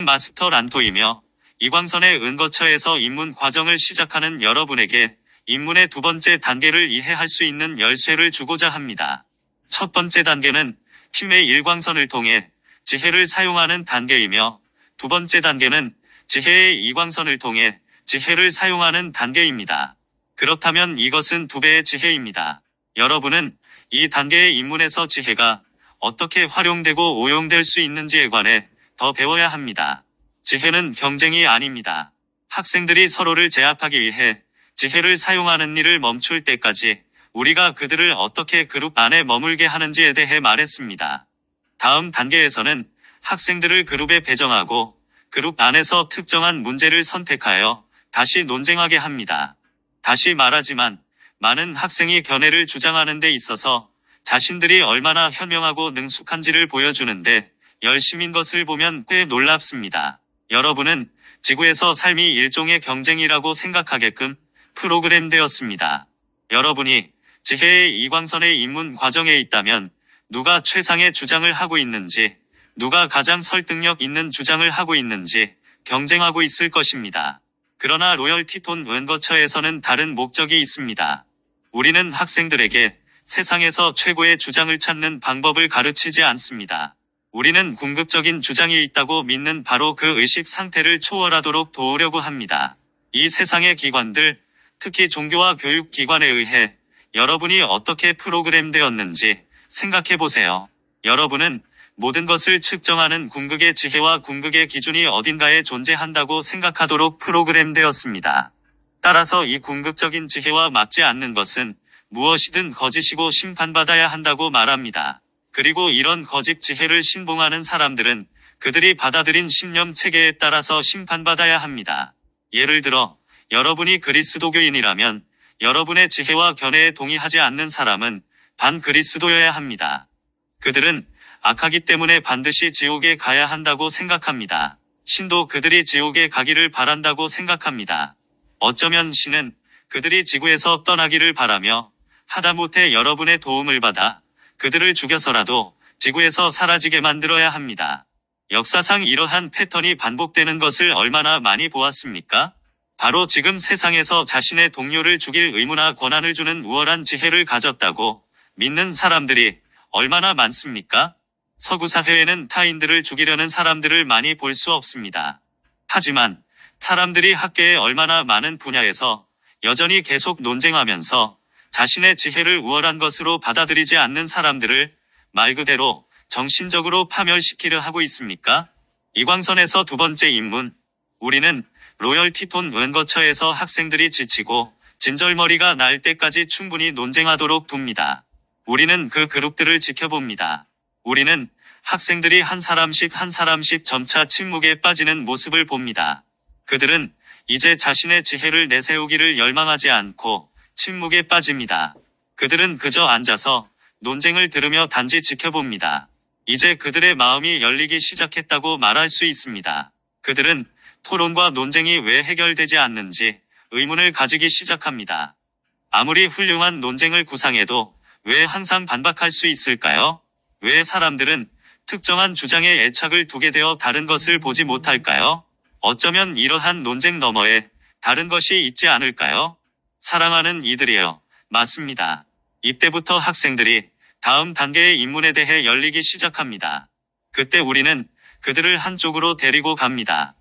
마스터 란토이며 이광선의 은거처에서 입문 과정을 시작하는 여러분에게 입문의 두 번째 단계를 이해할 수 있는 열쇠를 주고자 합니다. 첫 번째 단계는 힘의 일광선을 통해 지혜를 사용하는 단계이며 두 번째 단계는 지혜의 이광선을 통해 지혜를 사용하는 단계입니다. 그렇다면 이것은 두 배의 지혜입니다. 여러분은 이 단계의 입문에서 지혜가 어떻게 활용되고 오용될 수 있는지에 관해 더 배워야 합니다. 지혜는 경쟁이 아닙니다. 학생들이 서로를 제압하기 위해 지혜를 사용하는 일을 멈출 때까지 우리가 그들을 어떻게 그룹 안에 머물게 하는지에 대해 말했습니다. 다음 단계에서는 학생들을 그룹에 배정하고 그룹 안에서 특정한 문제를 선택하여 다시 논쟁하게 합니다. 다시 말하지만 많은 학생이 견해를 주장하는 데 있어서 자신들이 얼마나 현명하고 능숙한지를 보여주는데 열심인 것을 보면 꽤 놀랍습니다. 여러분은 지구에서 삶이 일종의 경쟁이라고 생각하게끔 프로그램되었습니다. 여러분이 지혜의 이광선의 입문 과정에 있다면 누가 최상의 주장을 하고 있는지, 누가 가장 설득력 있는 주장을 하고 있는지 경쟁하고 있을 것입니다. 그러나 로열 티톤 은거처에서는 다른 목적이 있습니다. 우리는 학생들에게 세상에서 최고의 주장을 찾는 방법을 가르치지 않습니다. 우리는 궁극적인 주장이 있다고 믿는 바로 그 의식 상태를 초월하도록 도우려고 합니다. 이 세상의 기관들, 특히 종교와 교육기관에 의해 여러분이 어떻게 프로그램되었는지 생각해 보세요. 여러분은 모든 것을 측정하는 궁극의 지혜와 궁극의 기준이 어딘가에 존재한다고 생각하도록 프로그램되었습니다. 따라서 이 궁극적인 지혜와 맞지 않는 것은 무엇이든 거짓이고 심판받아야 한다고 말합니다. 그리고 이런 거짓 지혜를 신봉하는 사람들은 그들이 받아들인 신념 체계에 따라서 심판받아야 합니다. 예를 들어 여러분이 그리스도교인이라면 여러분의 지혜와 견해에 동의하지 않는 사람은 반그리스도여야 합니다. 그들은 악하기 때문에 반드시 지옥에 가야 한다고 생각합니다. 신도 그들이 지옥에 가기를 바란다고 생각합니다. 어쩌면 신은 그들이 지구에서 떠나기를 바라며 하다못해 여러분의 도움을 받아 그들을 죽여서라도 지구에서 사라지게 만들어야 합니다. 역사상 이러한 패턴이 반복되는 것을 얼마나 많이 보았습니까? 바로 지금 세상에서 자신의 동료를 죽일 의무나 권한을 주는 우월한 지혜를 가졌다고 믿는 사람들이 얼마나 많습니까? 서구 사회에는 타인들을 죽이려는 사람들을 많이 볼 수 없습니다. 하지만 사람들이 학계의 얼마나 많은 분야에서 여전히 계속 논쟁하면서 자신의 지혜를 우월한 것으로 받아들이지 않는 사람들을 말 그대로 정신적으로 파멸시키려 하고 있습니까? 이광선에서 두 번째 입문. 우리는 로열 티톤 은거처에서 학생들이 지치고 진절머리가 날 때까지 충분히 논쟁하도록 둡니다. 우리는 그 그룹들을 지켜봅니다. 우리는 학생들이 한 사람씩 점차 침묵에 빠지는 모습을 봅니다. 그들은 이제 자신의 지혜를 내세우기를 열망하지 않고 침묵에 빠집니다. 그들은 그저 앉아서 논쟁을 들으며 단지 지켜봅니다. 이제 그들의 마음이 열리기 시작했다고 말할 수 있습니다. 그들은 토론과 논쟁이 왜 해결되지 않는지 의문을 가지기 시작합니다. 아무리 훌륭한 논쟁을 구상해도 왜 항상 반박할 수 있을까요? 왜 사람들은 특정한 주장에 애착을 두게 되어 다른 것을 보지 못할까요? 어쩌면 이러한 논쟁 너머에 다른 것이 있지 않을까요? 사랑하는 이들이여, 맞습니다. 이때부터 학생들이 다음 단계의 입문에 대해 열리기 시작합니다. 그때 우리는 그들을 한쪽으로 데리고 갑니다.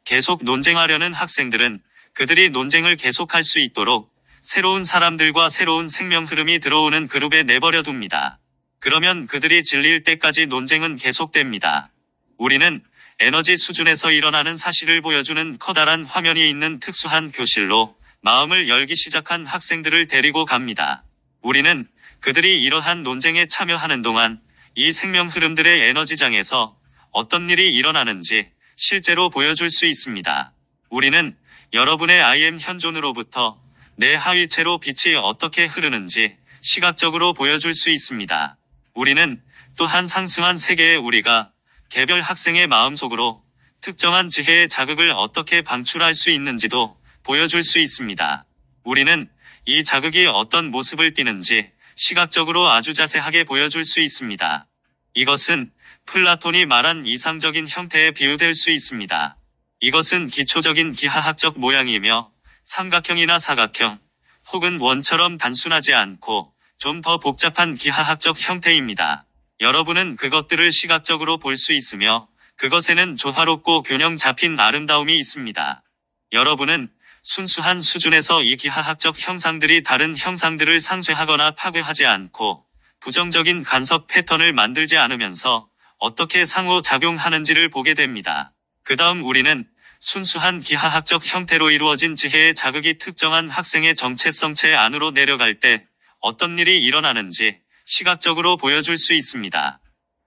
계속 논쟁하려는 학생들은 그들이 논쟁을 계속할 수 있도록 새로운 사람들과 새로운 생명 흐름이 들어오는 그룹에 내버려 둡니다. 그러면 그들이 질릴 때까지 논쟁은 계속됩니다. 우리는 에너지 수준에서 일어나는 사실을 보여주는 커다란 화면이 있는 특수한 교실로 마음을 열기 시작한 학생들을 데리고 갑니다. 우리는 그들이 이러한 논쟁에 참여하는 동안 이 생명 흐름들의 에너지장에서 어떤 일이 일어나는지 실제로 보여줄 수 있습니다. 우리는 여러분의 IM 현존으로부터 내 하위체로 빛이 어떻게 흐르는지 시각적으로 보여줄 수 있습니다. 우리는 또한 상승한 세계의 우리가 개별 학생의 마음속으로 특정한 지혜의 자극을 어떻게 방출할 수 있는지도 보여줄 수 있습니다. 우리는 이 자극이 어떤 모습을 띠는지 시각적으로 아주 자세하게 보여줄 수 있습니다. 이것은 플라톤이 말한 이상적인 형태에 비유될 수 있습니다. 이것은 기초적인 기하학적 모양이며 삼각형이나 사각형 혹은 원처럼 단순하지 않고 좀 더 복잡한 기하학적 형태입니다. 여러분은 그것들을 시각적으로 볼 수 있으며 그것에는 조화롭고 균형 잡힌 아름다움이 있습니다. 여러분은 순수한 수준에서 이 기하학적 형상들이 다른 형상들을 상쇄하거나 파괴하지 않고 부정적인 간섭 패턴을 만들지 않으면서 어떻게 상호작용하는지를 보게 됩니다. 그 다음 우리는 순수한 기하학적 형태로 이루어진 지혜의 자극이 특정한 학생의 정체성체 안으로 내려갈 때 어떤 일이 일어나는지 시각적으로 보여줄 수 있습니다.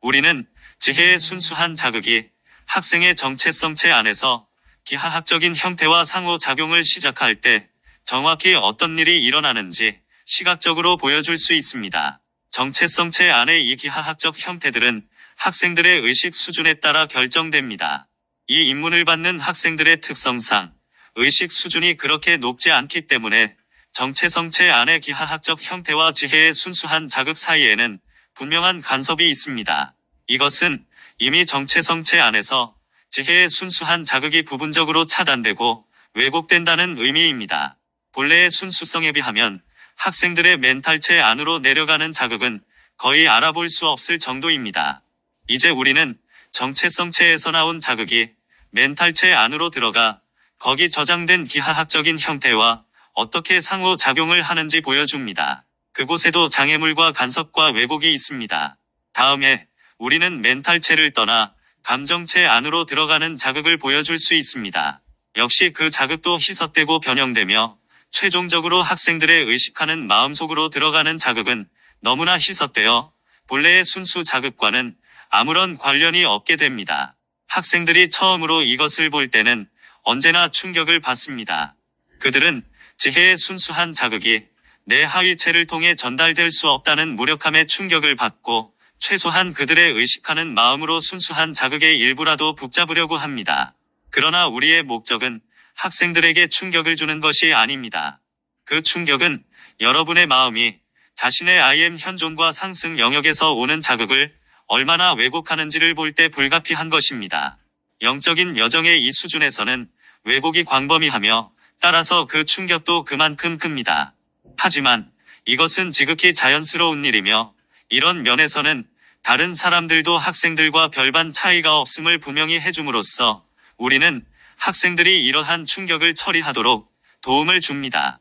우리는 지혜의 순수한 자극이 학생의 정체성체 안에서 기하학적인 형태와 상호작용을 시작할 때 정확히 어떤 일이 일어나는지 시각적으로 보여줄 수 있습니다. 정체성체 안의 이 기하학적 형태들은 학생들의 의식 수준에 따라 결정됩니다. 이 입문을 받는 학생들의 특성상 의식 수준이 그렇게 높지 않기 때문에 정체성체 안의 기하학적 형태와 지혜의 순수한 자극 사이에는 분명한 간섭이 있습니다. 이것은 이미 정체성체 안에서 지혜의 순수한 자극이 부분적으로 차단되고 왜곡된다는 의미입니다. 본래의 순수성에 비하면 학생들의 멘탈체 안으로 내려가는 자극은 거의 알아볼 수 없을 정도입니다. 이제 우리는 정체성체에서 나온 자극이 멘탈체 안으로 들어가 거기 저장된 기하학적인 형태와 어떻게 상호작용을 하는지 보여줍니다. 그곳에도 장애물과 간섭과 왜곡이 있습니다. 다음에 우리는 멘탈체를 떠나 감정체 안으로 들어가는 자극을 보여줄 수 있습니다. 역시 그 자극도 희석되고 변형되며 최종적으로 학생들의 의식하는 마음속으로 들어가는 자극은 너무나 희석되어 본래의 순수 자극과는 아무런 관련이 없게 됩니다. 학생들이 처음으로 이것을 볼 때는 언제나 충격을 받습니다. 그들은 지혜의 순수한 자극이 내 하위체를 통해 전달될 수 없다는 무력함에 충격을 받고 최소한 그들의 의식하는 마음으로 순수한 자극의 일부라도 붙잡으려고 합니다. 그러나 우리의 목적은 학생들에게 충격을 주는 것이 아닙니다. 그 충격은 여러분의 마음이 자신의 IM 현존과 상승 영역에서 오는 자극을 얼마나 왜곡하는지를 볼 때 불가피한 것입니다. 영적인 여정의 이 수준에서는 왜곡이 광범위하며 따라서 그 충격도 그만큼 큽니다. 하지만 이것은 지극히 자연스러운 일이며 이런 면에서는 다른 사람들도 학생들과 별반 차이가 없음을 분명히 해줌으로써 우리는 학생들이 이러한 충격을 처리하도록 도움을 줍니다.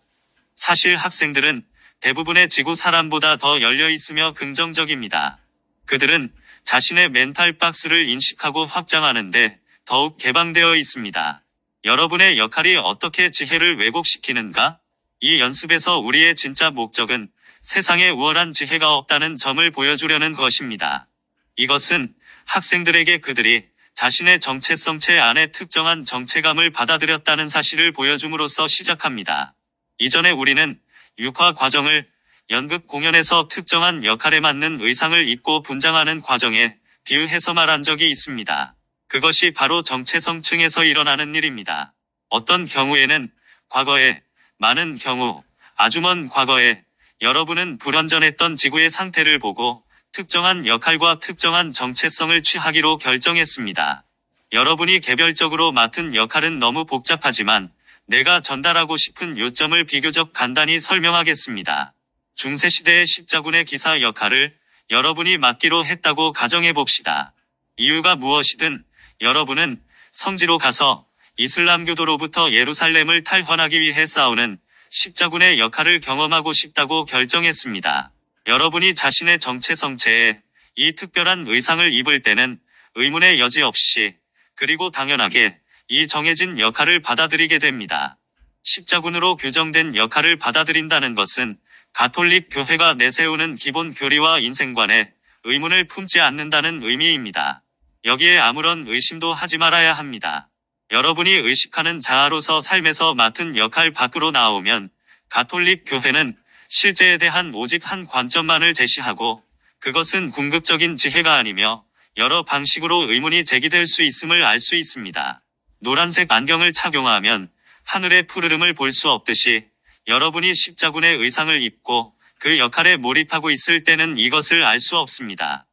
사실 학생들은 대부분의 지구 사람보다 더 열려 있으며 긍정적입니다. 그들은 자신의 멘탈 박스를 인식하고 확장하는데 더욱 개방되어 있습니다. 여러분의 역할이 어떻게 지혜를 왜곡시키는가? 이 연습에서 우리의 진짜 목적은 세상에 우월한 지혜가 없다는 점을 보여주려는 것입니다. 이것은 학생들에게 그들이 자신의 정체성체 안에 특정한 정체감을 받아들였다는 사실을 보여줌으로써 시작합니다. 이전에 우리는 육화 과정을 연극 공연에서 특정한 역할에 맞는 의상을 입고 분장하는 과정에 비유해서 말한 적이 있습니다. 그것이 바로 정체성층에서 일어나는 일입니다. 어떤 경우에는 과거에, 많은 경우, 아주 먼 과거에 여러분은 불완전했던 지구의 상태를 보고 특정한 역할과 특정한 정체성을 취하기로 결정했습니다. 여러분이 개별적으로 맡은 역할은 너무 복잡하지만 내가 전달하고 싶은 요점을 비교적 간단히 설명하겠습니다. 중세시대의 십자군의 기사 역할을 여러분이 맡기로 했다고 가정해봅시다. 이유가 무엇이든 여러분은 성지로 가서 이슬람교도로부터 예루살렘을 탈환하기 위해 싸우는 십자군의 역할을 경험하고 싶다고 결정했습니다. 여러분이 자신의 정체성체에 이 특별한 의상을 입을 때는 의문의 여지 없이 그리고 당연하게 이 정해진 역할을 받아들이게 됩니다. 십자군으로 규정된 역할을 받아들인다는 것은 가톨릭 교회가 내세우는 기본 교리와 인생관에 의문을 품지 않는다는 의미입니다. 여기에 아무런 의심도 하지 말아야 합니다. 여러분이 의식하는 자아로서 삶에서 맡은 역할 밖으로 나오면 가톨릭 교회는 실제에 대한 오직 한 관점만을 제시하고 그것은 궁극적인 지혜가 아니며 여러 방식으로 의문이 제기될 수 있음을 알 수 있습니다. 노란색 안경을 착용하면 하늘의 푸르름을 볼 수 없듯이 여러분이 십자군의 의상을 입고 그 역할에 몰입하고 있을 때는 이것을 알 수 없습니다.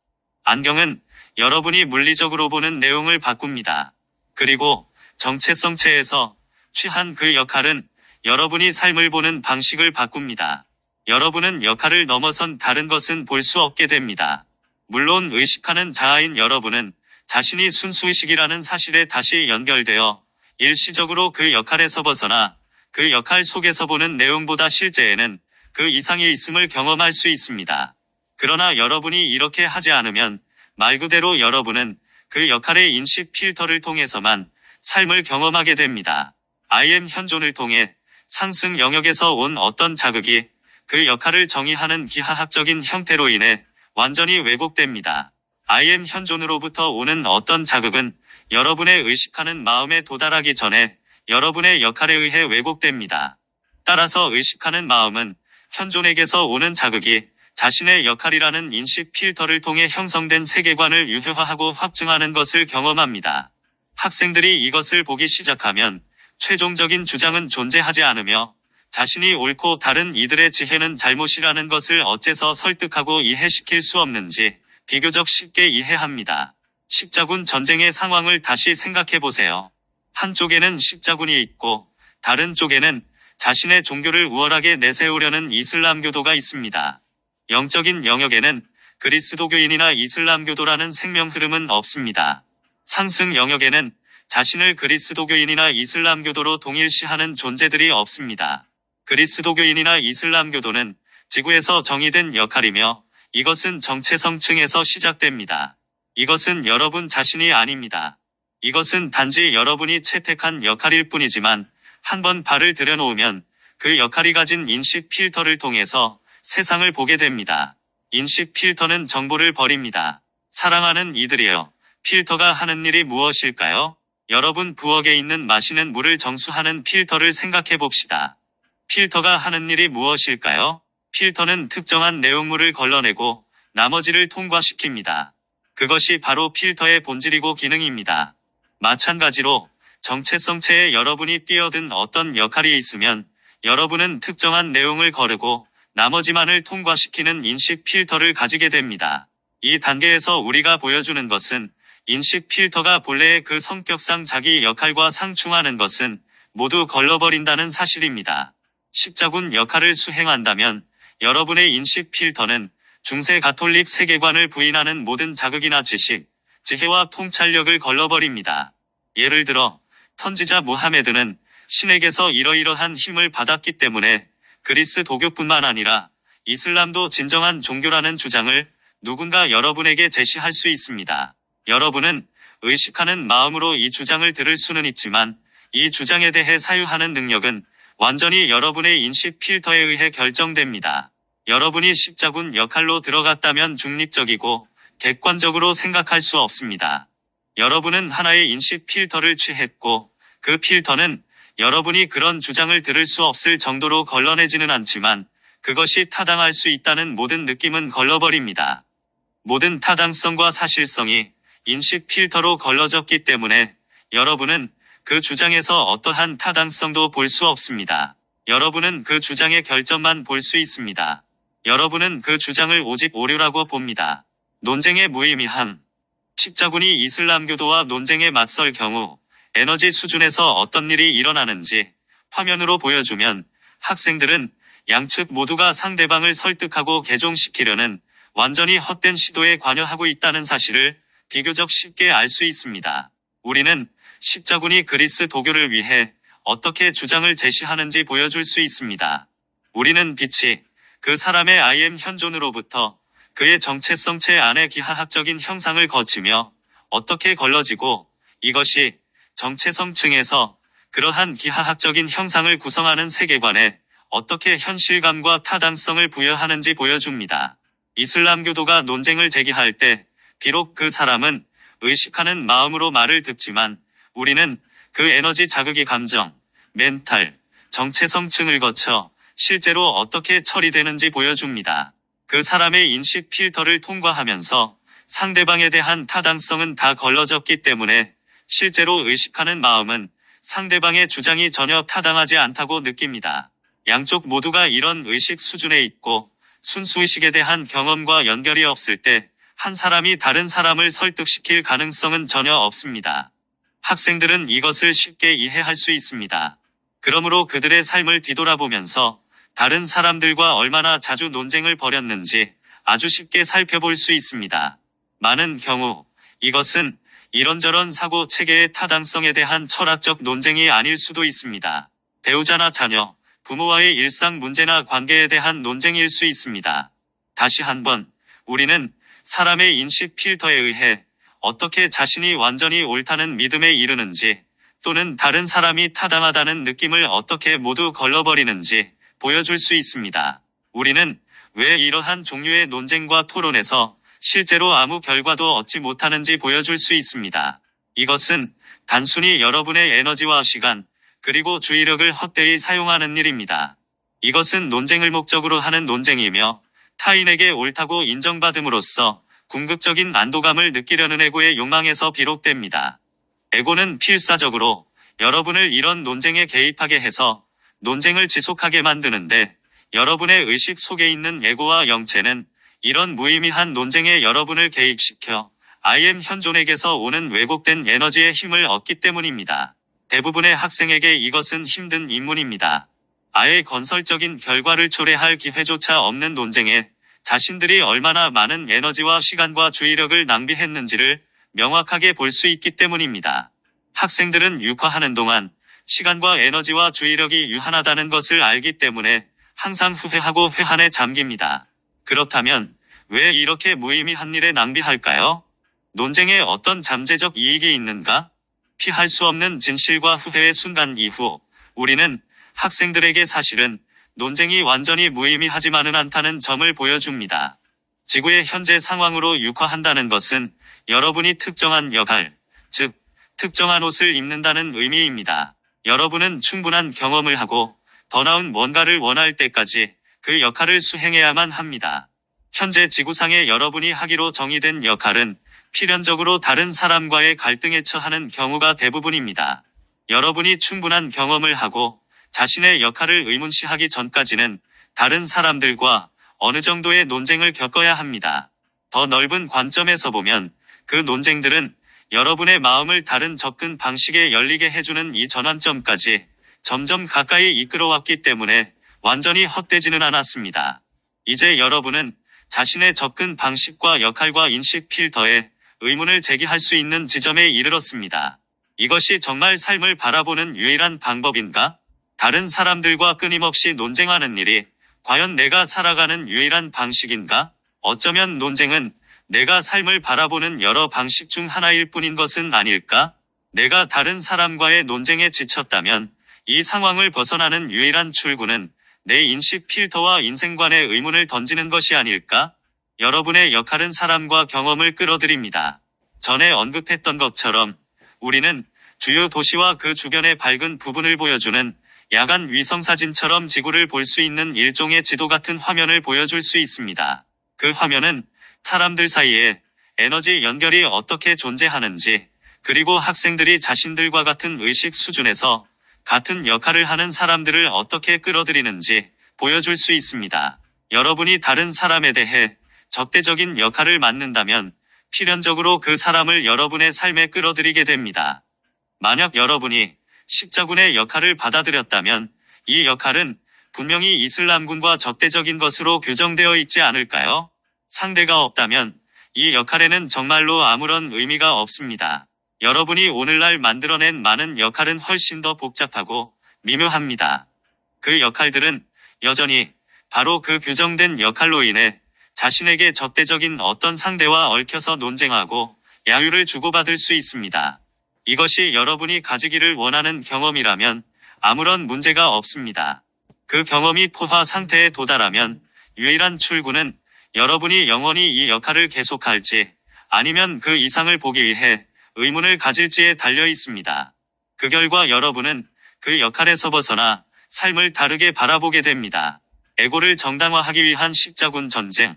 안경은 여러분이 물리적으로 보는 내용을 바꿉니다. 그리고 정체성체에서 취한 그 역할은 여러분이 삶을 보는 방식을 바꿉니다. 여러분은 역할을 넘어선 다른 것은 볼 수 없게 됩니다. 물론 의식하는 자아인 여러분은 자신이 순수의식이라는 사실에 다시 연결되어 일시적으로 그 역할에서 벗어나 그 역할 속에서 보는 내용보다 실제에는 그 이상이 있음을 경험할 수 있습니다. 그러나 여러분이 이렇게 하지 않으면 말 그대로 여러분은 그 역할의 인식 필터를 통해서만 삶을 경험하게 됩니다. I am 현존을 통해 상승 영역에서 온 어떤 자극이 그 역할을 정의하는 기하학적인 형태로 인해 완전히 왜곡됩니다. I am 현존으로부터 오는 어떤 자극은 여러분의 의식하는 마음에 도달하기 전에 여러분의 역할에 의해 왜곡됩니다. 따라서 의식하는 마음은 현존에게서 오는 자극이 자신의 역할이라는 인식 필터를 통해 형성된 세계관을 유효화하고 확증하는 것을 경험합니다. 학생들이 이것을 보기 시작하면 최종적인 주장은 존재하지 않으며 자신이 옳고 다른 이들의 지혜는 잘못이라는 것을 어째서 설득하고 이해시킬 수 없는지 비교적 쉽게 이해합니다. 십자군 전쟁의 상황을 다시 생각해 보세요. 한쪽에는 십자군이 있고 다른 쪽에는 자신의 종교를 우월하게 내세우려는 이슬람교도가 있습니다. 영적인 영역에는 그리스도교인이나 이슬람교도라는 생명 흐름은 없습니다. 상승 영역에는 자신을 그리스도교인이나 이슬람교도로 동일시하는 존재들이 없습니다. 그리스도교인이나 이슬람교도는 지구에서 정의된 역할이며 이것은 정체성층에서 시작됩니다. 이것은 여러분 자신이 아닙니다. 이것은 단지 여러분이 채택한 역할일 뿐이지만 한번 발을 들여놓으면 그 역할이 가진 인식 필터를 통해서 세상을 보게 됩니다. 인식 필터는 정보를 버립니다. 사랑하는 이들이여, 필터가 하는 일이 무엇일까요? 여러분 부엌에 있는 마시는 물을 정수하는 필터를 생각해 봅시다. 필터가 하는 일이 무엇일까요? 필터는 특정한 내용물을 걸러내고 나머지를 통과시킵니다. 그것이 바로 필터의 본질이고 기능입니다. 마찬가지로 정체성체에 여러분이 뛰어든 어떤 역할이 있으면 여러분은 특정한 내용을 거르고 나머지만을 통과시키는 인식 필터를 가지게 됩니다. 이 단계에서 우리가 보여주는 것은 인식 필터가 본래의 그 성격상 자기 역할과 상충하는 것은 모두 걸러버린다는 사실입니다. 십자군 역할을 수행한다면 여러분의 인식 필터는 중세 가톨릭 세계관을 부인하는 모든 자극이나 지식, 지혜와 통찰력을 걸러버립니다. 예를 들어 선지자 무하메드는 신에게서 이러이러한 힘을 받았기 때문에 그리스 도교뿐만 아니라 이슬람도 진정한 종교라는 주장을 누군가 여러분에게 제시할 수 있습니다. 여러분은 의식하는 마음으로 이 주장을 들을 수는 있지만 이 주장에 대해 사유하는 능력은 완전히 여러분의 인식 필터에 의해 결정됩니다. 여러분이 십자군 역할로 들어갔다면 중립적이고 객관적으로 생각할 수 없습니다. 여러분은 하나의 인식 필터를 취했고 그 필터는 여러분이 그런 주장을 들을 수 없을 정도로 걸러내지는 않지만 그것이 타당할 수 있다는 모든 느낌은 걸러버립니다. 모든 타당성과 사실성이 인식 필터로 걸러졌기 때문에 여러분은 그 주장에서 어떠한 타당성도 볼 수 없습니다. 여러분은 그 주장의 결점만 볼 수 있습니다. 여러분은 그 주장을 오직 오류라고 봅니다. 논쟁의 무의미함. 십자군이 이슬람교도와 논쟁에 맞설 경우 에너지 수준에서 어떤 일이 일어나는지 화면으로 보여주면 학생들은 양측 모두가 상대방을 설득하고 개종시키려는 완전히 헛된 시도에 관여하고 있다는 사실을 비교적 쉽게 알 수 있습니다. 우리는 십자군이 그리스 도교를 위해 어떻게 주장을 제시하는지 보여줄 수 있습니다. 우리는 빛이 그 사람의 I am 현존으로부터 그의 정체성체 안의 기하학적인 형상을 거치며 어떻게 걸러지고 이것이 정체성층에서 그러한 기하학적인 형상을 구성하는 세계관에 어떻게 현실감과 타당성을 부여하는지 보여줍니다. 이슬람교도가 논쟁을 제기할 때 비록 그 사람은 의식하는 마음으로 말을 듣지만 우리는 그 에너지 자극이 감정, 멘탈, 정체성층을 거쳐 실제로 어떻게 처리되는지 보여줍니다. 그 사람의 인식 필터를 통과하면서 상대방에 대한 타당성은 다 걸러졌기 때문에 실제로 의식하는 마음은 상대방의 주장이 전혀 타당하지 않다고 느낍니다. 양쪽 모두가 이런 의식 수준에 있고 순수의식에 대한 경험과 연결이 없을 때 한 사람이 다른 사람을 설득시킬 가능성은 전혀 없습니다. 학생들은 이것을 쉽게 이해할 수 있습니다. 그러므로 그들의 삶을 뒤돌아보면서 다른 사람들과 얼마나 자주 논쟁을 벌였는지 아주 쉽게 살펴볼 수 있습니다. 많은 경우 이것은 이런저런 사고 체계의 타당성에 대한 철학적 논쟁이 아닐 수도 있습니다. 배우자나 자녀, 부모와의 일상 문제나 관계에 대한 논쟁일 수 있습니다. 다시 한번, 우리는 사람의 인식 필터에 의해 어떻게 자신이 완전히 옳다는 믿음에 이르는지, 또는 다른 사람이 타당하다는 느낌을 어떻게 모두 걸러버리는지 보여줄 수 있습니다. 우리는 왜 이러한 종류의 논쟁과 토론에서 실제로 아무 결과도 얻지 못하는지 보여줄 수 있습니다. 이것은 단순히 여러분의 에너지와 시간, 그리고 주의력을 헛되이 사용하는 일입니다. 이것은 논쟁을 목적으로 하는 논쟁이며 타인에게 옳다고 인정받음으로써 궁극적인 안도감을 느끼려는 에고의 욕망에서 비롯됩니다. 에고는 필사적으로 여러분을 이런 논쟁에 개입하게 해서 논쟁을 지속하게 만드는데, 여러분의 의식 속에 있는 에고와 영체는 이런 무의미한 논쟁에 여러분을 개입시켜 I am 현존에게서 오는 왜곡된 에너지의 힘을 얻기 때문입니다. 대부분의 학생에게 이것은 힘든 입문입니다. 아예 건설적인 결과를 초래할 기회조차 없는 논쟁에 자신들이 얼마나 많은 에너지와 시간과 주의력을 낭비했는지를 명확하게 볼 수 있기 때문입니다. 학생들은 육화하는 동안 시간과 에너지와 주의력이 유한하다는 것을 알기 때문에 항상 후회하고 회한에 잠깁니다. 그렇다면 왜 이렇게 무의미한 일에 낭비할까요? 논쟁에 어떤 잠재적 이익이 있는가? 피할 수 없는 진실과 후회의 순간 이후 우리는 학생들에게 사실은 논쟁이 완전히 무의미하지만은 않다는 점을 보여줍니다. 지구의 현재 상황으로 육화한다는 것은 여러분이 특정한 역할, 즉 특정한 옷을 입는다는 의미입니다. 여러분은 충분한 경험을 하고 더 나은 뭔가를 원할 때까지 그 역할을 수행해야만 합니다. 현재 지구상에 여러분이 하기로 정의된 역할은 필연적으로 다른 사람과의 갈등에 처하는 경우가 대부분입니다. 여러분이 충분한 경험을 하고 자신의 역할을 의문시하기 전까지는 다른 사람들과 어느 정도의 논쟁을 겪어야 합니다. 더 넓은 관점에서 보면 그 논쟁들은 여러분의 마음을 다른 접근 방식에 열리게 해주는 이 전환점까지 점점 가까이 이끌어왔기 때문에 완전히 헛되지는 않았습니다. 이제 여러분은 자신의 접근 방식과 역할과 인식 필터에 의문을 제기할 수 있는 지점에 이르렀습니다. 이것이 정말 삶을 바라보는 유일한 방법인가? 다른 사람들과 끊임없이 논쟁하는 일이 과연 내가 살아가는 유일한 방식인가? 어쩌면 논쟁은 내가 삶을 바라보는 여러 방식 중 하나일 뿐인 것은 아닐까? 내가 다른 사람과의 논쟁에 지쳤다면 이 상황을 벗어나는 유일한 출구는 내 인식 필터와 인생관에 의문을 던지는 것이 아닐까? 여러분의 역할은 사람과 경험을 끌어들입니다. 전에 언급했던 것처럼 우리는 주요 도시와 그 주변의 밝은 부분을 보여주는 야간 위성사진처럼 지구를 볼 수 있는 일종의 지도 같은 화면을 보여줄 수 있습니다. 그 화면은 사람들 사이에 에너지 연결이 어떻게 존재하는지, 그리고 학생들이 자신들과 같은 의식 수준에서 같은 역할을 하는 사람들을 어떻게 끌어들이는지 보여줄 수 있습니다. 여러분이 다른 사람에 대해 적대적인 역할을 맡는다면 필연적으로 그 사람을 여러분의 삶에 끌어들이게 됩니다. 만약 여러분이 십자군의 역할을 받아들였다면 이 역할은 분명히 이슬람군과 적대적인 것으로 규정되어 있지 않을까요? 상대가 없다면 이 역할에는 정말로 아무런 의미가 없습니다. 여러분이 오늘날 만들어낸 많은 역할은 훨씬 더 복잡하고 미묘합니다. 그 역할들은 여전히 바로 그 규정된 역할로 인해 자신에게 적대적인 어떤 상대와 얽혀서 논쟁하고 야유를 주고받을 수 있습니다. 이것이 여러분이 가지기를 원하는 경험이라면 아무런 문제가 없습니다. 그 경험이 포화 상태에 도달하면 유일한 출구는 여러분이 영원히 이 역할을 계속할지 아니면 그 이상을 보기 위해 의문을 가질지에 달려 있습니다. 그 결과 여러분은 그 역할에서 벗어나 삶을 다르게 바라보게 됩니다. 에고를 정당화하기 위한 십자군 전쟁.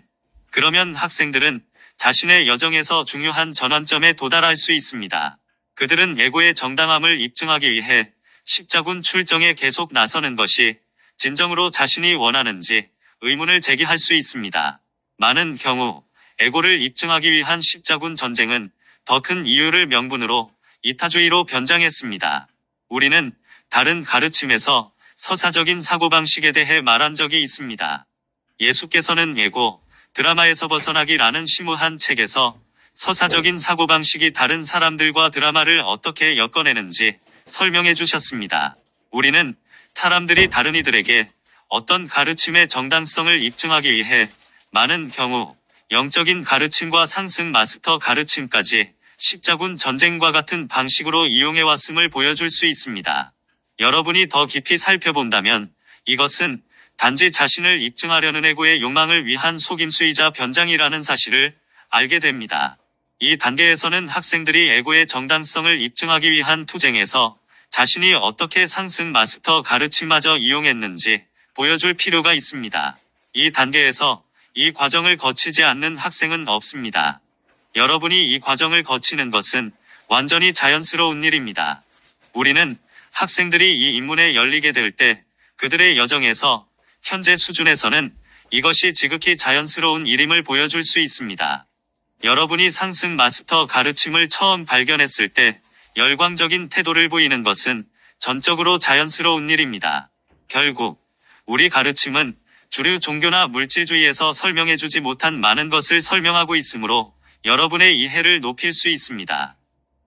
그러면 학생들은 자신의 여정에서 중요한 전환점에 도달할 수 있습니다. 그들은 에고의 정당함을 입증하기 위해 십자군 출정에 계속 나서는 것이 진정으로 자신이 원하는지 의문을 제기할 수 있습니다. 많은 경우 에고를 입증하기 위한 십자군 전쟁은 더 큰 이유를 명분으로 이타주의로 변장했습니다. 우리는 다른 가르침에서 서사적인 사고방식에 대해 말한 적이 있습니다. 예수께서는 에고, 드라마에서 벗어나기라는 심오한 책에서 서사적인 사고방식이 다른 사람들과 드라마를 어떻게 엮어내는지 설명해 주셨습니다. 우리는 사람들이 다른 이들에게 어떤 가르침의 정당성을 입증하기 위해 많은 경우 영적인 가르침과 상승 마스터 가르침까지 십자군 전쟁과 같은 방식으로 이용해왔음을 보여줄 수 있습니다. 여러분이 더 깊이 살펴본다면 이것은 단지 자신을 입증하려는 에고의 욕망을 위한 속임수이자 변장이라는 사실을 알게 됩니다. 이 단계에서는 학생들이 에고의 정당성을 입증하기 위한 투쟁에서 자신이 어떻게 상승 마스터 가르침마저 이용했는지 보여줄 필요가 있습니다. 이 단계에서 이 과정을 거치지 않는 학생은 없습니다. 여러분이 이 과정을 거치는 것은 완전히 자연스러운 일입니다. 우리는 학생들이 이 입문에 열리게 될 때 그들의 여정에서 현재 수준에서는 이것이 지극히 자연스러운 일임을 보여줄 수 있습니다. 여러분이 상승 마스터 가르침을 처음 발견했을 때 열광적인 태도를 보이는 것은 전적으로 자연스러운 일입니다. 결국 우리 가르침은 주류 종교나 물질주의에서 설명해주지 못한 많은 것을 설명하고 있으므로 여러분의 이해를 높일 수 있습니다.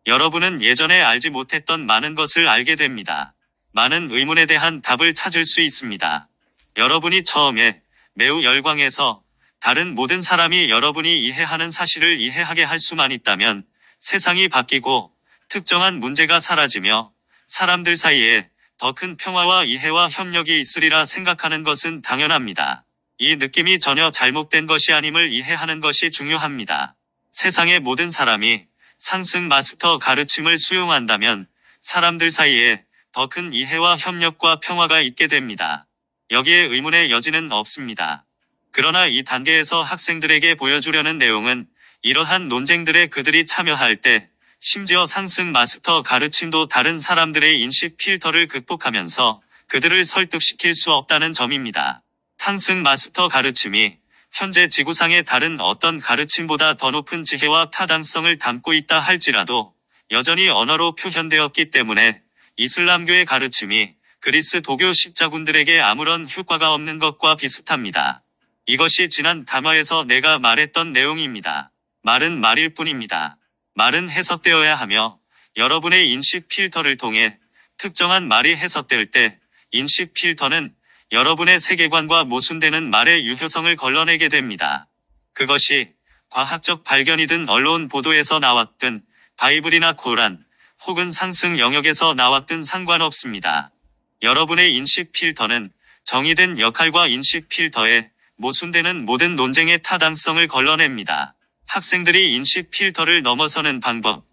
여러분은 예전에 알지 못했던 많은 것을 알게 됩니다. 많은 의문에 대한 답을 찾을 수 있습니다. 여러분이 처음에 매우 열광해서 다른 모든 사람이 여러분이 이해하는 사실을 이해하게 할 수만 있다면 세상이 바뀌고 특정한 문제가 사라지며 사람들 사이에 더 큰 평화와 이해와 협력이 있으리라 생각하는 것은 당연합니다. 이 느낌이 전혀 잘못된 것이 아님을 이해하는 것이 중요합니다. 세상의 모든 사람이 상승 마스터 가르침을 수용한다면 사람들 사이에 더 큰 이해와 협력과 평화가 있게 됩니다. 여기에 의문의 여지는 없습니다. 그러나 이 단계에서 학생들에게 보여주려는 내용은 이러한 논쟁들에 그들이 참여할 때 심지어 상승 마스터 가르침도 다른 사람들의 인식 필터를 극복하면서 그들을 설득시킬 수 없다는 점입니다. 상승 마스터 가르침이 현재 지구상의 다른 어떤 가르침보다 더 높은 지혜와 타당성을 담고 있다 할지라도 여전히 언어로 표현되었기 때문에 이슬람교의 가르침이 그리스 도교 십자군들에게 아무런 효과가 없는 것과 비슷합니다. 이것이 지난 담화에서 내가 말했던 내용입니다. 말은 말일 뿐입니다. 말은 해석되어야 하며 여러분의 인식 필터를 통해 특정한 말이 해석될 때 인식 필터는 여러분의 세계관과 모순되는 말의 유효성을 걸러내게 됩니다. 그것이 과학적 발견이든 언론 보도에서 나왔든 바이블이나 코란 혹은 상승 영역에서 나왔든 상관없습니다. 여러분의 인식 필터는 정의된 역할과 인식 필터에 모순되는 모든 논쟁의 타당성을 걸러냅니다. 학생들이 인식 필터를 넘어서는 방법.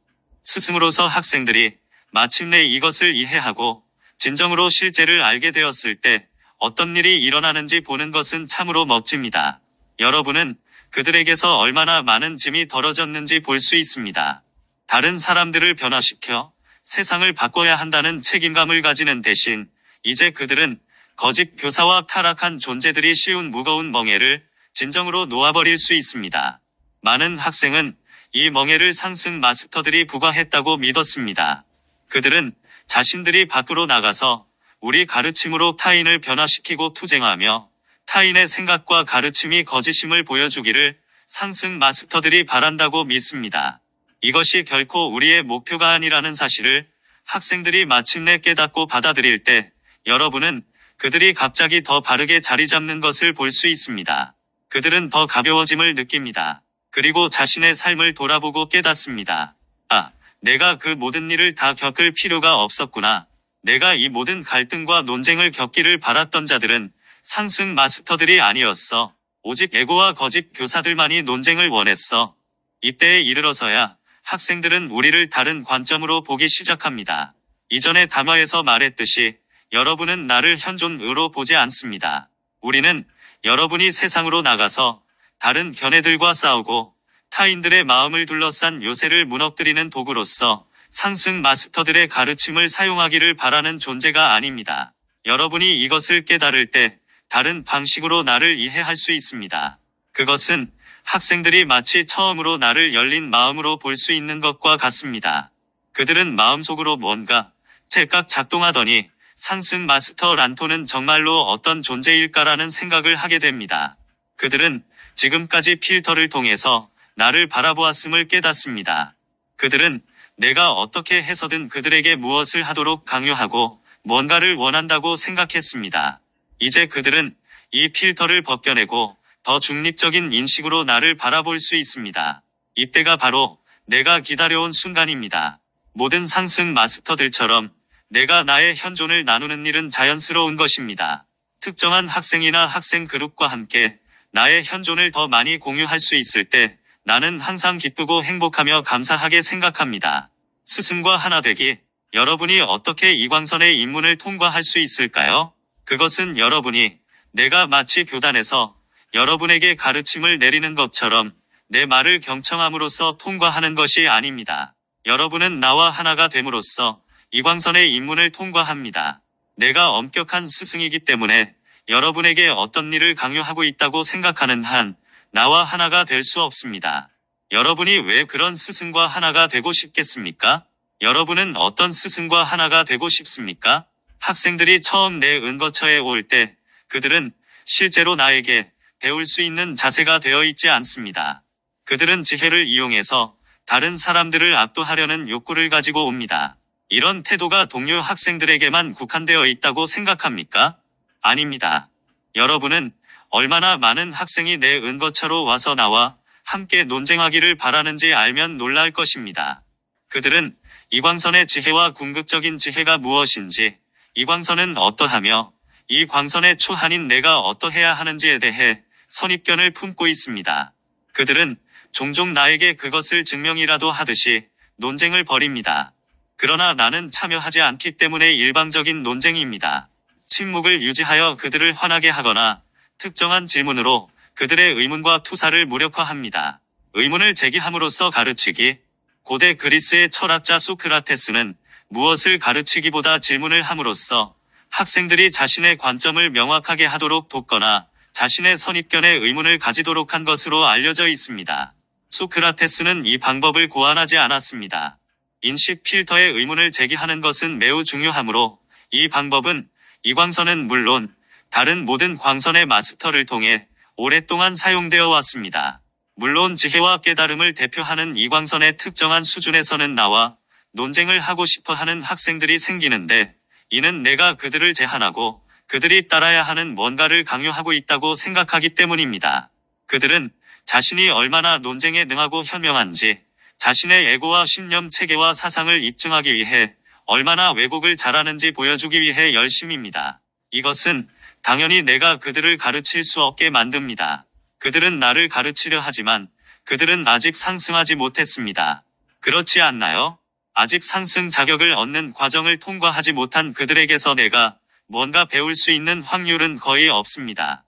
스승으로서 학생들이 마침내 이것을 이해하고 진정으로 실제를 알게 되었을 때 어떤 일이 일어나는지 보는 것은 참으로 멋집니다. 여러분은 그들에게서 얼마나 많은 짐이 덜어졌는지 볼 수 있습니다. 다른 사람들을 변화시켜 세상을 바꿔야 한다는 책임감을 가지는 대신 이제 그들은 거짓 교사와 타락한 존재들이 씌운 무거운 멍에를 진정으로 놓아버릴 수 있습니다. 많은 학생은 이 멍에를 상승 마스터들이 부과했다고 믿었습니다. 그들은 자신들이 밖으로 나가서 우리 가르침으로 타인을 변화시키고 투쟁하며 타인의 생각과 가르침이 거짓임을 보여주기를 상승 마스터들이 바란다고 믿습니다. 이것이 결코 우리의 목표가 아니라는 사실을 학생들이 마침내 깨닫고 받아들일 때 여러분은 그들이 갑자기 더 바르게 자리 잡는 것을 볼 수 있습니다. 그들은 더 가벼워짐을 느낍니다. 그리고 자신의 삶을 돌아보고 깨닫습니다. 아, 내가 그 모든 일을 다 겪을 필요가 없었구나. 내가 이 모든 갈등과 논쟁을 겪기를 바랐던 자들은 상승 마스터들이 아니었어. 오직 에고와 거짓 교사들만이 논쟁을 원했어. 이때에 이르러서야 학생들은 우리를 다른 관점으로 보기 시작합니다. 이전의 담화에서 말했듯이 여러분은 나를 현존으로 보지 않습니다. 우리는 여러분이 세상으로 나가서 다른 견해들과 싸우고 타인들의 마음을 둘러싼 요새를 무너뜨리는 도구로서 상승 마스터들의 가르침을 사용하기를 바라는 존재가 아닙니다. 여러분이 이것을 깨달을 때 다른 방식으로 나를 이해할 수 있습니다. 그것은 학생들이 마치 처음으로 나를 열린 마음으로 볼 수 있는 것과 같습니다. 그들은 마음속으로 뭔가 찰칵 작동하더니 상승 마스터 란토는 정말로 어떤 존재일까라는 생각을 하게 됩니다. 그들은 지금까지 필터를 통해서 나를 바라보았음을 깨닫습니다. 그들은 내가 어떻게 해서든 그들에게 무엇을 하도록 강요하고 뭔가를 원한다고 생각했습니다. 이제 그들은 이 필터를 벗겨내고 더 중립적인 인식으로 나를 바라볼 수 있습니다. 이때가 바로 내가 기다려온 순간입니다. 모든 상승 마스터들처럼 내가 나의 현존을 나누는 일은 자연스러운 것입니다. 특정한 학생이나 학생 그룹과 함께 나의 현존을 더 많이 공유할 수 있을 때 나는 항상 기쁘고 행복하며 감사하게 생각합니다. 스승과 하나 되기. 여러분이 어떻게 이광선의 입문을 통과할 수 있을까요? 그것은 여러분이 내가 마치 교단에서 여러분에게 가르침을 내리는 것처럼 내 말을 경청함으로써 통과하는 것이 아닙니다. 여러분은 나와 하나가 됨으로써 이광선의 입문을 통과합니다. 내가 엄격한 스승이기 때문에 여러분에게 어떤 일을 강요하고 있다고 생각하는 한 나와 하나가 될 수 없습니다. 여러분이 왜 그런 스승과 하나가 되고 싶겠습니까? 여러분은 어떤 스승과 하나가 되고 싶습니까? 학생들이 처음 내 은거처에 올 때 그들은 실제로 나에게 배울 수 있는 자세가 되어 있지 않습니다. 그들은 지혜를 이용해서 다른 사람들을 압도하려는 욕구를 가지고 옵니다. 이런 태도가 동료 학생들에게만 국한되어 있다고 생각합니까? 아닙니다. 여러분은 얼마나 많은 학생이 내 은거처로 와서 나와 함께 논쟁하기를 바라는지 알면 놀랄 것입니다. 그들은 이광선의 지혜와 궁극적인 지혜가 무엇인지, 이광선은 어떠하며 이 광선의 초한인 내가 어떠해야 하는지에 대해 선입견을 품고 있습니다. 그들은 종종 나에게 그것을 증명이라도 하듯이 논쟁을 벌입니다. 그러나 나는 참여하지 않기 때문에 일방적인 논쟁입니다. 침묵을 유지하여 그들을 화나게 하거나 특정한 질문으로 그들의 의문과 투사를 무력화합니다. 의문을 제기함으로써 가르치기. 고대 그리스의 철학자 소크라테스는 무엇을 가르치기보다 질문을 함으로써 학생들이 자신의 관점을 명확하게 하도록 돕거나 자신의 선입견에 의문을 가지도록 한 것으로 알려져 있습니다. 소크라테스는 이 방법을 고안하지 않았습니다. 인식 필터에 의문을 제기하는 것은 매우 중요하므로 이 방법은 이광선은 물론 다른 모든 광선의 마스터를 통해 오랫동안 사용되어 왔습니다. 물론 지혜와 깨달음을 대표하는 이광선의 특정한 수준에서는 나와 논쟁을 하고 싶어 하는 학생들이 생기는데 이는 내가 그들을 제한하고 그들이 따라야 하는 뭔가를 강요하고 있다고 생각하기 때문입니다. 그들은 자신이 얼마나 논쟁에 능하고 현명한지 자신의 에고와 신념 체계와 사상을 입증하기 위해 얼마나 왜곡을 잘하는지 보여주기 위해 열심입니다. 이것은 당연히 내가 그들을 가르칠 수 없게 만듭니다. 그들은 나를 가르치려 하지만 그들은 아직 상승하지 못했습니다. 그렇지 않나요? 아직 상승 자격을 얻는 과정을 통과하지 못한 그들에게서 내가 뭔가 배울 수 있는 확률은 거의 없습니다.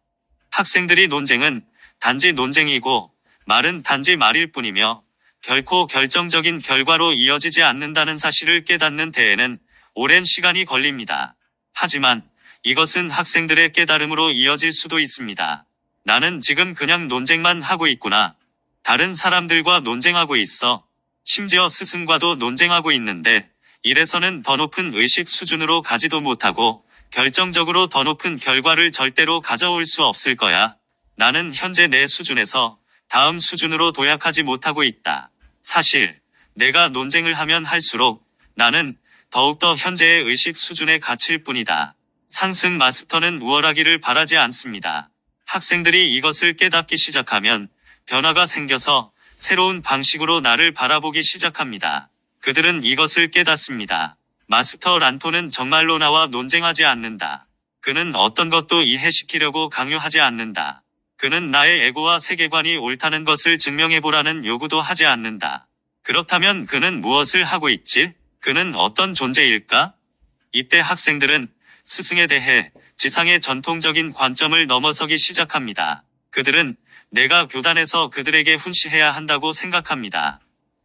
학생들이 논쟁은 단지 논쟁이고 말은 단지 말일 뿐이며 결코 결정적인 결과로 이어지지 않는다는 사실을 깨닫는 데에는 오랜 시간이 걸립니다. 하지만 이것은 학생들의 깨달음으로 이어질 수도 있습니다. 나는 지금 그냥 논쟁만 하고 있구나. 다른 사람들과 논쟁하고 있어. 심지어 스승과도 논쟁하고 있는데 이래서는 더 높은 의식 수준으로 가지도 못하고 결정적으로 더 높은 결과를 절대로 가져올 수 없을 거야. 나는 현재 내 수준에서 다음 수준으로 도약하지 못하고 있다. 사실 내가 논쟁을 하면 할수록 나는 더욱더 현재의 의식 수준에 갇힐 뿐이다. 상승 마스터는 우월하기를 바라지 않습니다. 학생들이 이것을 깨닫기 시작하면 변화가 생겨서 새로운 방식으로 나를 바라보기 시작합니다. 그들은 이것을 깨닫습니다. 마스터 란토는 정말로 나와 논쟁하지 않는다. 그는 어떤 것도 이해시키려고 강요하지 않는다. 그는 나의 에고와 세계관이 옳다는 것을 증명해보라는 요구도 하지 않는다. 그렇다면 그는 무엇을 하고 있지? 그는 어떤 존재일까? 이때 학생들은 스승에 대해 지상의 전통적인 관점을 넘어서기 시작합니다. 그들은 내가 교단에서 그들에게 훈시해야 한다고 생각합니다.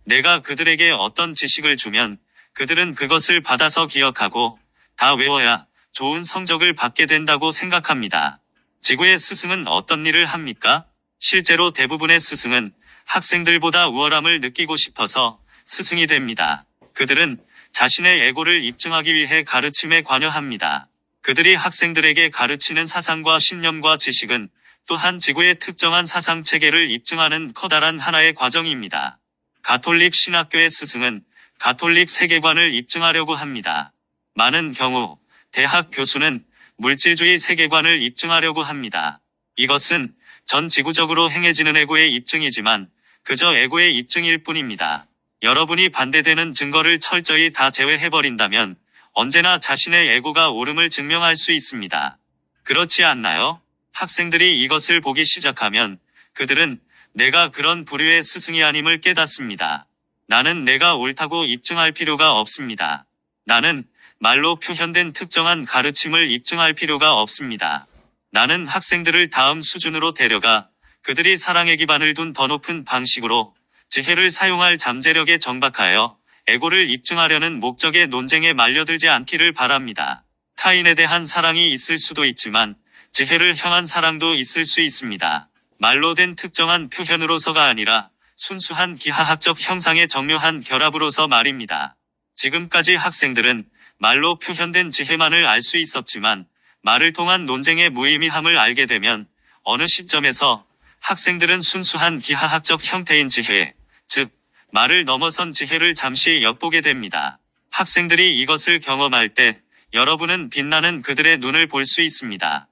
내가 그들에게 어떤 지식을 주면 그들은 그것을 받아서 기억하고 다 외워야 좋은 성적을 받게 된다고 생각합니다. 지구의 스승은 어떤 일을 합니까? 실제로 대부분의 스승은 학생들보다 우월함을 느끼고 싶어서 스승이 됩니다. 그들은 자신의 에고를 입증하기 위해 가르침에 관여합니다. 그들이 학생들에게 가르치는 사상과 신념과 지식은 또한 지구의 특정한 사상 체계를 입증하는 커다란 하나의 과정입니다. 가톨릭 신학교의 스승은 가톨릭 세계관을 입증하려고 합니다. 많은 경우 대학 교수는 물질주의 세계관을 입증하려고 합니다. 이것은 전 지구적으로 행해지는 에고의 입증이지만 그저 에고의 입증일 뿐입니다. 여러분이 반대되는 증거를 철저히 다 제외해버린다면 언제나 자신의 에고가 옳음을 증명할 수 있습니다. 그렇지 않나요? 학생들이 이것을 보기 시작하면 그들은 내가 그런 부류의 스승이 아님을 깨닫습니다. 나는 내가 옳다고 입증할 필요가 없습니다. 나는 말로 표현된 특정한 가르침을 입증할 필요가 없습니다. 나는 학생들을 다음 수준으로 데려가 그들이 사랑의 기반을 둔 더 높은 방식으로 지혜를 사용할 잠재력에 정박하여 에고를 입증하려는 목적의 논쟁에 말려들지 않기를 바랍니다. 타인에 대한 사랑이 있을 수도 있지만 지혜를 향한 사랑도 있을 수 있습니다. 말로 된 특정한 표현으로서가 아니라 순수한 기하학적 형상의 정묘한 결합으로서 말입니다. 지금까지 학생들은 말로 표현된 지혜만을 알 수 있었지만 말을 통한 논쟁의 무의미함을 알게 되면 어느 시점에서 학생들은 순수한 기하학적 형태인 지혜, 즉 말을 넘어선 지혜를 잠시 엿보게 됩니다. 학생들이 이것을 경험할 때 여러분은 빛나는 그들의 눈을 볼 수 있습니다.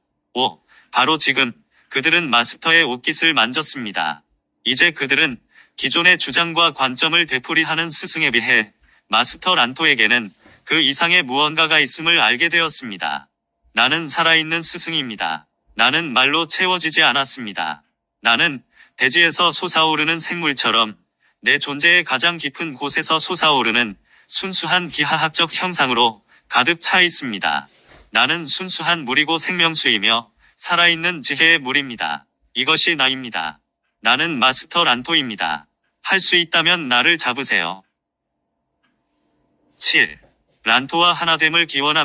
바로 지금 그들은 마스터의 옷깃을 만졌습니다. 이제 그들은 기존의 주장과 관점을 되풀이하는 스승에 비해 마스터 란토에게는 그 이상의 무언가가 있음을 알게 되었습니다. 나는 살아있는 스승입니다. 나는 말로 채워지지 않았습니다. 나는 대지에서 솟아오르는 생물처럼 내 존재의 가장 깊은 곳에서 솟아오르는 순수한 기하학적 형상으로 가득 차 있습니다. 나는 순수한 물이고 생명수이며 살아있는 지혜의 물입니다. 이것이 나입니다. 나는 마스터 란토입니다. 할 수 있다면 나를 잡으세요. 7. 란토와 하나됨을 기원합니다.